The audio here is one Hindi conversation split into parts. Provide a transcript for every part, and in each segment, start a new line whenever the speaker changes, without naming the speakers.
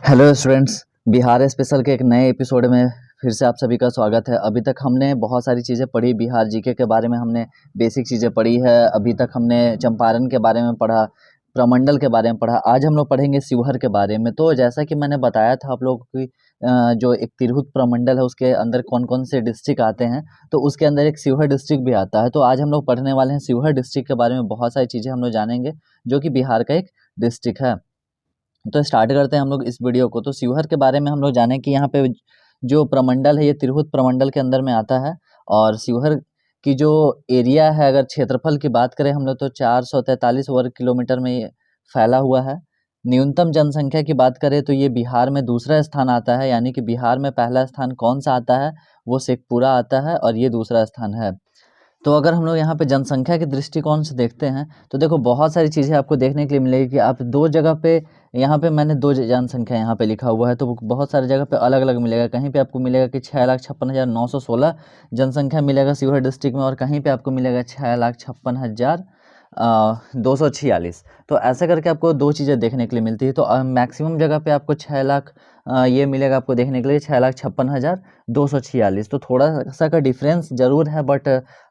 हेलो स्टूडेंट्स, बिहार स्पेशल के एक नए एपिसोड में फिर से आप सभी का स्वागत है। अभी तक हमने बहुत सारी चीज़ें पढ़ी, बिहार जीके के बारे में हमने बेसिक चीज़ें पढ़ी है। अभी तक हमने चंपारण के बारे में पढ़ा, प्रमंडल के बारे में पढ़ा। आज हम लोग पढ़ेंगे शिवहर के बारे में। तो जैसा कि मैंने बताया था आप लोगों की, जो एक तिरहुत प्रमंडल है उसके अंदर कौन कौन से डिस्ट्रिक्ट आते हैं, तो उसके अंदर एक शिवहर डिस्ट्रिक्ट भी आता है। तो आज हम लोग पढ़ने वाले हैं शिवहर डिस्ट्रिक्ट के बारे में। बहुत सारी चीज़ें हम लोग जानेंगे जो कि बिहार का एक डिस्ट्रिक्ट है। तो स्टार्ट करते हैं हम लोग इस वीडियो को। तो शिवहर के बारे में हम लोग जानें कि यहाँ पे जो प्रमंडल है ये तिरहुत प्रमंडल के अंदर में आता है। और शिवहर की जो एरिया है, अगर क्षेत्रफल की बात करें हम लोग, तो 443 वर्ग किलोमीटर में ये फैला हुआ है। न्यूनतम जनसंख्या की बात करें तो ये बिहार में दूसरा स्थान आता है, यानी कि बिहार में पहला स्थान कौन सा आता है, वो शेखपुरा आता है और ये दूसरा स्थान है। तो अगर हम लोग यहाँ पे जनसंख्या के दृष्टिकोण से देखते हैं तो देखो बहुत सारी चीज़ें आपको देखने के लिए मिलेगी कि आप दो जगह पे, यहाँ पे मैंने दो जनसंख्या यहाँ पे लिखा हुआ है, तो बहुत सारी जगह पे अलग अलग मिलेगा। कहीं पे आपको मिलेगा कि 6,56,916 जनसंख्या मिलेगा शिवहर डिस्ट्रिक्ट में, और कहीं पे आपको मिलेगा 6,56,246। तो ऐसे करके आपको दो चीज़ें देखने के लिए मिलती है। तो मैक्सिमम जगह पे आपको 6 लाख ये मिलेगा आपको देखने के लिए 6,56,246। तो थोड़ा सा का डिफरेंस ज़रूर है, बट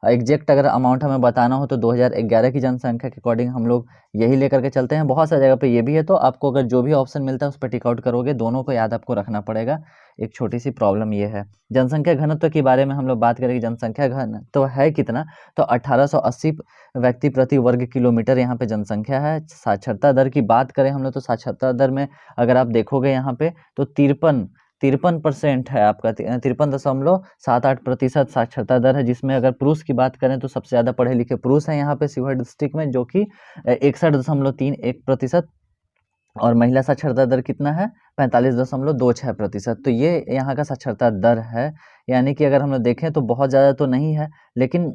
एग्जैक्ट अगर अमाउंट हमें बताना हो तो 2011 की जनसंख्या के अकॉर्डिंग हम लोग यही लेकर के चलते हैं। बहुत सारी जगह पे ये भी है, तो आपको अगर जो भी ऑप्शन मिलता है उस पर टिक आउट करोगे, दोनों को याद आपको रखना पड़ेगा। एक छोटी सी प्रॉब्लम ये है। जनसंख्या घनत्व के बारे में हम लोग बात करेंगे। जनसंख्या घनत्व तो है कितना, तो 1880 व्यक्ति प्रति वर्ग किलोमीटर यहाँ पे जनसंख्या है। साक्षरता दर की बात करें हम लोग, तो साक्षरता दर में अगर आप देखोगे यहाँ पे तो 53% है आपका, 53.78% साक्षरता दर है। जिसमें अगर पुरुष की बात करें तो सबसे ज़्यादा पढ़े लिखे पुरुष हैं यहाँ पे शिवहर डिस्ट्रिक्ट में, जो कि 61.31%। और महिला साक्षरता दर कितना है, 45.26%। तो ये यहाँ का साक्षरता दर है। यानी कि अगर हम लोग देखें तो बहुत ज़्यादा तो नहीं है, लेकिन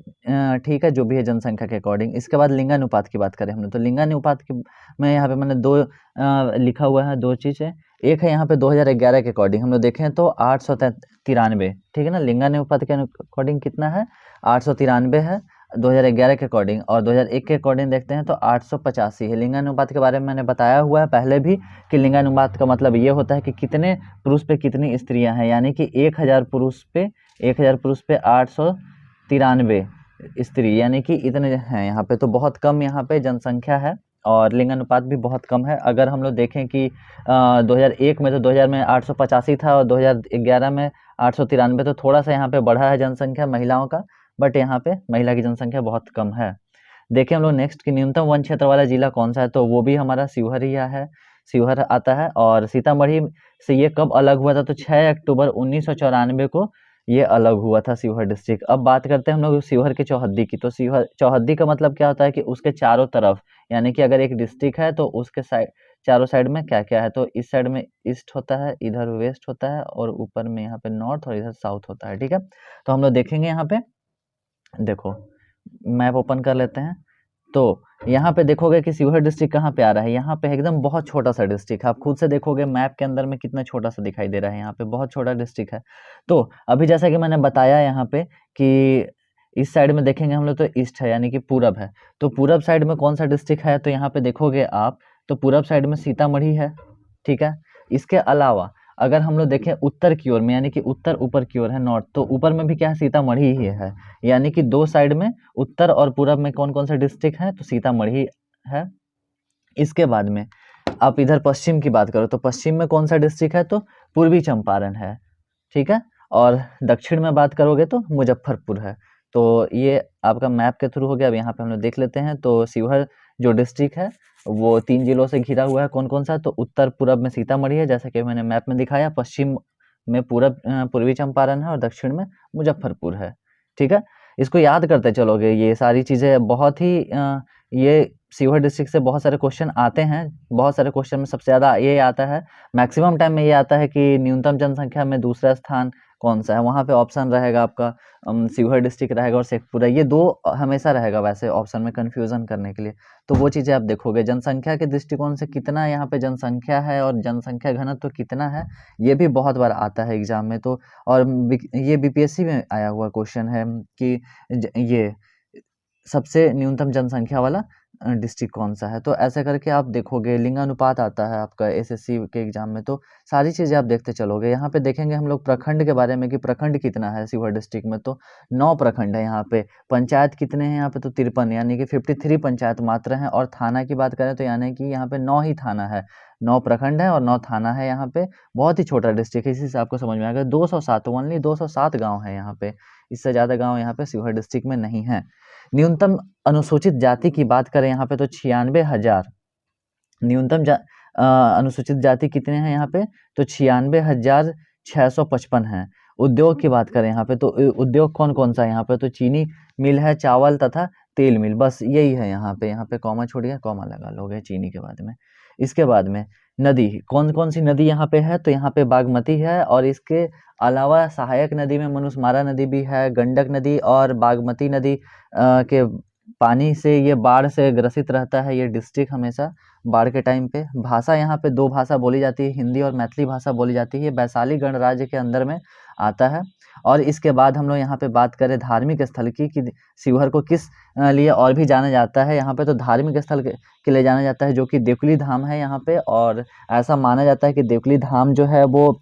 ठीक है जो भी है जनसंख्या के अकॉर्डिंग। इसके बाद लिंगानुपात की बात करें हम लोग, तो लिंगानुपात की में यहाँ पे मैंने दो लिखा हुआ है, दो चीज़ें। एक है यहाँ पे 2011 के अकॉर्डिंग हम लोग देखें तो 893, ठीक है ना। लिंगानुपात के अकॉर्डिंग कितना है, 893 है 2011 के अकॉर्डिंग। और 2001 के अकॉर्डिंग देखते हैं तो 885 है। लिंगानुपात के बारे में मैंने बताया हुआ है पहले भी कि लिंगानुपात का मतलब ये होता है कि कितने पुरुष पे कितनी स्त्रियां हैं। यानी कि 1000 पुरुष पे 893 स्त्री, यानी कि इतने हैं यहाँ पे। तो बहुत कम यहाँ पे जनसंख्या है और लिंगानुपात भी बहुत कम है। अगर हम लोग देखें कि 2001 में, तो 2000 में 885 था और 2011 में 893, तो थोड़ा सा यहाँ पे बढ़ा है जनसंख्या महिलाओं का, बट यहाँ पे महिला की जनसंख्या बहुत कम है। देखें हम लोग नेक्स्ट की न्यूनतम वन क्षेत्र वाला जिला कौन सा है, तो वो भी हमारा शिवहर ही है, शिवहर आता है। और सीतामढ़ी से ये कब अलग हुआ था, तो 6 अक्टूबर 1994 को ये अलग हुआ था शिवहर डिस्ट्रिक्ट। अब बात करते हैं हम लोग शिवहर की चौहद्दी की। तो शिवहर चौहद्दी का मतलब क्या होता है कि उसके चारों तरफ, यानी कि अगर एक डिस्ट्रिक्ट है तो उसके साइड, चारों साइड में क्या क्या है, तो इस साइड में ईस्ट होता है, इधर वेस्ट होता है, और ऊपर में यहाँ पे नॉर्थ और इधर साउथ होता है, ठीक है। तो हम लोग देखेंगे यहाँ पे, देखो मैप ओपन कर लेते हैं। तो यहाँ पे देखोगे कि शिवहर डिस्ट्रिक्ट कहाँ पे आ रहा है, यहाँ पे एकदम बहुत छोटा सा डिस्ट्रिक्ट है। आप खुद से देखोगे मैप के अंदर में कितना छोटा सा दिखाई दे रहा है, यहाँ पे बहुत छोटा डिस्ट्रिक्ट है। तो अभी जैसा कि मैंने बताया यहाँ पे कि इस साइड में देखेंगे हम लोग तो ईस्ट है, यानी कि पूरब है। तो पूरब साइड में कौन सा डिस्ट्रिक्ट है, तो यहाँ पे देखोगे आप तो पूरब साइड में सीतामढ़ी है, ठीक है। इसके अलावा अगर हम लोग देखें उत्तर की ओर में, यानी कि उत्तर ऊपर की ओर है, नॉर्थ, तो ऊपर में भी क्या है, सीतामढ़ी ही है। यानी कि दो साइड में उत्तर और पूरब में कौन कौन से डिस्ट्रिक्ट हैं, तो सीतामढ़ी है। इसके बाद में आप इधर पश्चिम की बात करो तो पश्चिम में कौन सा डिस्ट्रिक्ट है, तो पूर्वी चंपारण है, ठीक है। और दक्षिण में बात करोगे तो मुजफ्फरपुर है। तो ये आपका मैप के थ्रू हो गया। अब यहाँ पे हम लोग देख लेते हैं। तो शिवहर जो डिस्ट्रिक्ट है वो 3 जिलों से घिरा हुआ है। कौन कौन सा, तो उत्तर पूरब में सीतामढ़ी है जैसा कि मैंने मैप में दिखाया, पश्चिम में पूर्वी चंपारण है, और दक्षिण में मुजफ्फरपुर है, ठीक है। इसको याद करते चलोगे, ये सारी चीज़ें बहुत ही ये शिवहर डिस्ट्रिक्ट से बहुत सारे क्वेश्चन आते हैं। बहुत सारे क्वेश्चन में सबसे ज़्यादा ये आता है, मैक्सिमम टाइम में ये आता है कि न्यूनतम जनसंख्या में दूसरा स्थान कौन सा है। वहाँ पे ऑप्शन रहेगा आपका शिवहर डिस्ट्रिक्ट रहेगा और शेखपुरा, ये दो हमेशा रहेगा वैसे ऑप्शन में कंफ्यूजन करने के लिए। तो वो चीज़ें आप देखोगे, जनसंख्या के दृष्टिकोण से कितना यहाँ पे जनसंख्या है और जनसंख्या घनत्व तो कितना है, ये भी बहुत बार आता है एग्जाम में। तो और ये बीपीएससी में आया हुआ क्वेश्चन है कि ये सबसे न्यूनतम जनसंख्या वाला डिस्ट्रिक्ट कौन सा है। तो ऐसे करके आप देखोगे, लिंगानुपात आता है आपका एसएससी के एग्जाम में, तो सारी चीज़ें आप देखते चलोगे। यहाँ पे देखेंगे हम लोग प्रखंड के बारे में कि प्रखंड कितना है शिवहर डिस्ट्रिक्ट में, तो 9 प्रखंड है यहाँ पे। पंचायत कितने हैं यहाँ पे, तो 53, यानी कि 53 पंचायत मात्र हैं। और थाना की बात करें तो यानी कि यहाँ पे 9 ही थाना है, 9 प्रखंड है और 9 थाना है यहाँ पे। बहुत ही छोटा डिस्ट्रिक्ट है, इसी से आपको समझ में आएगा। 207 ओनली 207 गाँव है यहाँ पे, इससे ज़्यादा गाँव यहाँ पे शिवहर डिस्ट्रिक्ट में नहीं है। न्यूनतम अनुसूचित जाति की बात करें यहाँ पे तो 96,000 न्यूनतम अनुसूचित जाति कितने हैं यहाँ पे, तो 96,655 हैं। उद्योग की बात करें यहाँ पे तो उद्योग कौन कौन सा है यहाँ पे, तो चीनी मिल है, चावल तथा तेल मिल, बस यही है यहाँ पे। यहाँ पे कॉमा छोड़ दिया, कॉमा लगा लोगे चीनी के बाद में। इसके बाद में नदी, कौन कौन सी नदी यहाँ पे है, तो यहाँ पे बागमती है, और इसके अलावा सहायक नदी में मनुस्मारा नदी भी है, गंडक नदी और बागमती नदी के पानी से ये बाढ़ से ग्रसित रहता है ये डिस्ट्रिक्ट हमेशा बाढ़ के टाइम पे। भाषा यहाँ पे 2 भाषा बोली जाती है, हिंदी और मैथिली भाषा बोली जाती है। ये वैशाली गणराज्य के अंदर में आता है। और इसके बाद हम लोग यहाँ पे बात करें धार्मिक स्थल की कि शिवहर को किस लिए और भी जाना जाता है। यहाँ पे तो धार्मिक स्थल के लिए जाना जाता है, जो कि देवकुली धाम है यहाँ पे। और ऐसा माना जाता है कि देवकुली धाम जो है वो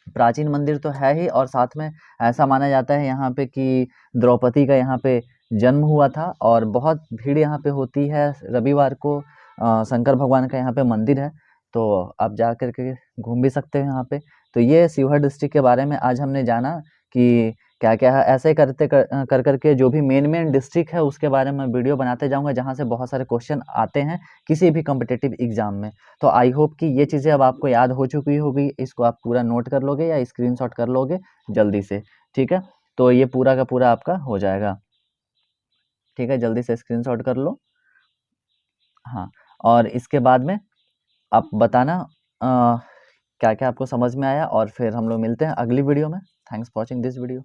प्राचीन मंदिर तो है ही, और साथ में ऐसा माना जाता है यहाँ पे कि द्रौपदी का यहाँ पे जन्म हुआ था। और बहुत भीड़ यहाँ पे होती है रविवार को। शंकर भगवान का यहाँ पे मंदिर है, तो आप जा कर के घूम भी सकते हैं यहाँ पे। तो ये शिवहर डिस्ट्रिक्ट के बारे में आज हमने जाना कि क्या क्या है। ऐसे करते कर करके जो भी मेन डिस्ट्रिक्ट है उसके बारे में वीडियो बनाते जाऊंगा, जहाँ से बहुत सारे क्वेश्चन आते हैं किसी भी कम्पिटिटिव एग्जाम में। तो आई होप कि ये चीज़ें अब आपको याद हो चुकी होगी, इसको आप पूरा नोट कर लोगे या स्क्रीनशॉट कर लोगे जल्दी से, ठीक है। तो ये पूरा का पूरा आपका हो जाएगा, ठीक है, जल्दी से स्क्रीनशॉट कर लो। हाँ, और इसके बाद में आप बताना क्या क्या आपको समझ में आया, और फिर हम लोग मिलते हैं अगली वीडियो में। Thanks for watching this video.